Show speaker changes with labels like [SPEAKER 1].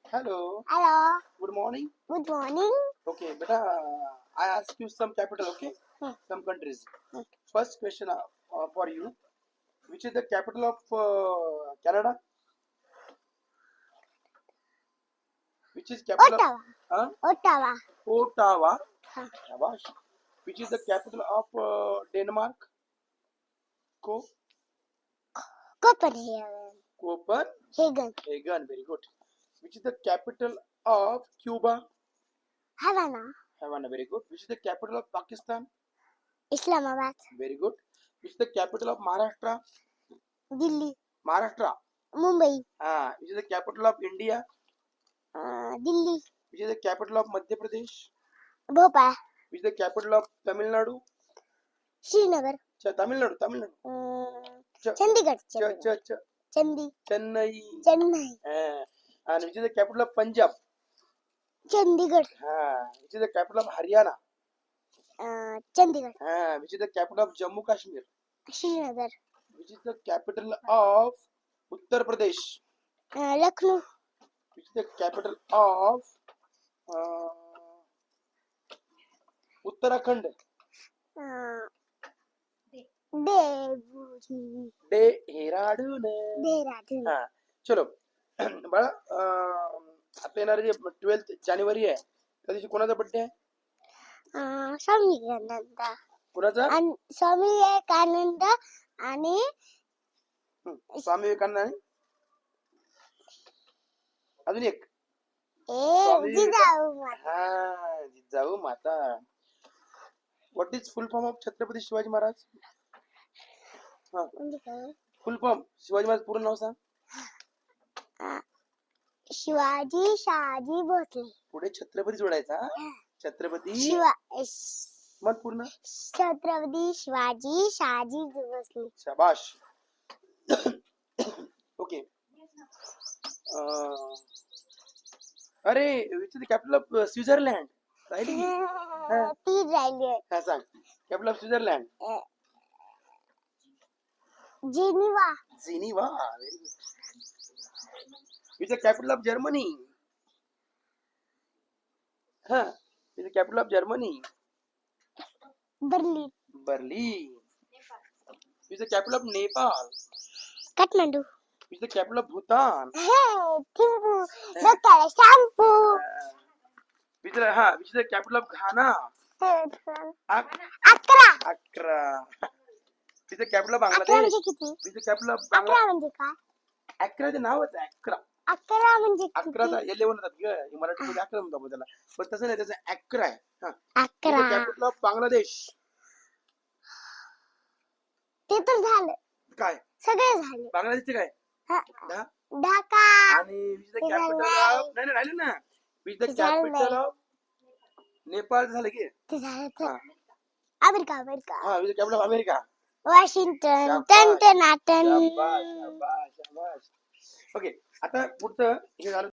[SPEAKER 1] Hello.
[SPEAKER 2] Hello.
[SPEAKER 1] Good morning.
[SPEAKER 2] Good morning.
[SPEAKER 1] Okay, beta. I ask you some capital. Okay, some countries. First question for you. Which is the capital of Canada? Which is capital
[SPEAKER 2] Ottawa.
[SPEAKER 1] of
[SPEAKER 2] Ottawa.
[SPEAKER 1] Ottawa?
[SPEAKER 2] Huh.
[SPEAKER 1] Shabash. Which is the capital of Denmark?
[SPEAKER 2] Copenhagen.
[SPEAKER 1] Copenhagen. Very good. Which is the capital of Cuba?
[SPEAKER 2] Havana.
[SPEAKER 1] Havana. Very good. Which is the capital of Pakistan?
[SPEAKER 2] Islamabad.
[SPEAKER 1] Very good. Which is the capital of Maharashtra?
[SPEAKER 2] Delhi.
[SPEAKER 1] Maharashtra.
[SPEAKER 2] Mumbai.
[SPEAKER 1] Which is the capital of India?
[SPEAKER 2] Delhi.
[SPEAKER 1] Which is the capital of Madhya Pradesh?
[SPEAKER 2] Bhopal.
[SPEAKER 1] Which is the capital of Tamil Nadu?
[SPEAKER 2] Srinagar.
[SPEAKER 1] Tamil Nadu.
[SPEAKER 2] Chandigarh.
[SPEAKER 1] Chennai.
[SPEAKER 2] Chennai.
[SPEAKER 1] And which is the capital of Punjab?
[SPEAKER 2] Chandigarh.
[SPEAKER 1] Which is the capital of Haryana?
[SPEAKER 2] Chandigarh.
[SPEAKER 1] Which is the capital of Jammu Kashmir?
[SPEAKER 2] Srinagar.
[SPEAKER 1] Which is the capital of Uttar Pradesh?
[SPEAKER 2] Lucknow.
[SPEAKER 1] Which is the capital of Uttarakhand? Dehradun. चलो बाळा आता येणारे जे 12 जानेवारी आहे त्या दिवशी कोणाचा birthday आहे?
[SPEAKER 2] स्वामी विवेकानंद.
[SPEAKER 1] कोणाचा?
[SPEAKER 2] स्वामी विवेकानंद आणि
[SPEAKER 1] स्वामी विवेकानंद आणि अजून एक जिजाऊ माता. What is full form of Chhatrapati Shivaji Maharaj? Full form Shivaji Maharaj पूर्ण नाव सांग.
[SPEAKER 2] शिवाजी शहाजी भोसले.
[SPEAKER 1] पुढे छत्रपती जोडायचा. छत्रपती मग पूर्ण
[SPEAKER 2] छत्रपती शिवाजी शहाजी भोसले.
[SPEAKER 1] शाबाश. ओके. अरे which is the capital of Switzerland? राहिली
[SPEAKER 2] ती राहिली.
[SPEAKER 1] हा सांग. Capital of Switzerland?
[SPEAKER 2] Geneva.
[SPEAKER 1] Very good. Which the capital of Germany? Which the capital of Germany? Berlin. Which the capital of Nepal?
[SPEAKER 2] Kathmandu.
[SPEAKER 1] Which the capital of Bhutan?
[SPEAKER 2] Thimphu. Shampoo.
[SPEAKER 1] Which the capital of Ghana?
[SPEAKER 2] Accra.
[SPEAKER 1] Which the capital of Bangladesh? Which the capital of
[SPEAKER 2] Accra म्हणजे काय?
[SPEAKER 1] अकराचे नावच आहे अकरा.
[SPEAKER 2] अकरा म्हणजे
[SPEAKER 1] 11चा 11 म्हणतात ग मराठीमध्ये 11 म्हणतात त्याला. पण तसं नाही, त्याचं 11 आहे.
[SPEAKER 2] 11.
[SPEAKER 1] Capital of Bangladesh?
[SPEAKER 2] ते तर झालं.
[SPEAKER 1] काय
[SPEAKER 2] सगळे झाले.
[SPEAKER 1] बांगलादेशचे काय?
[SPEAKER 2] ढाका.
[SPEAKER 1] आणि विच द कॅपिटल ऑफ नाही राहिले ना. Which the capital of Nepal झालं की?
[SPEAKER 2] ते झालं. America.
[SPEAKER 1] Which the capital of America?
[SPEAKER 2] Washington.
[SPEAKER 1] Okay. आता पुढचं हे झालं.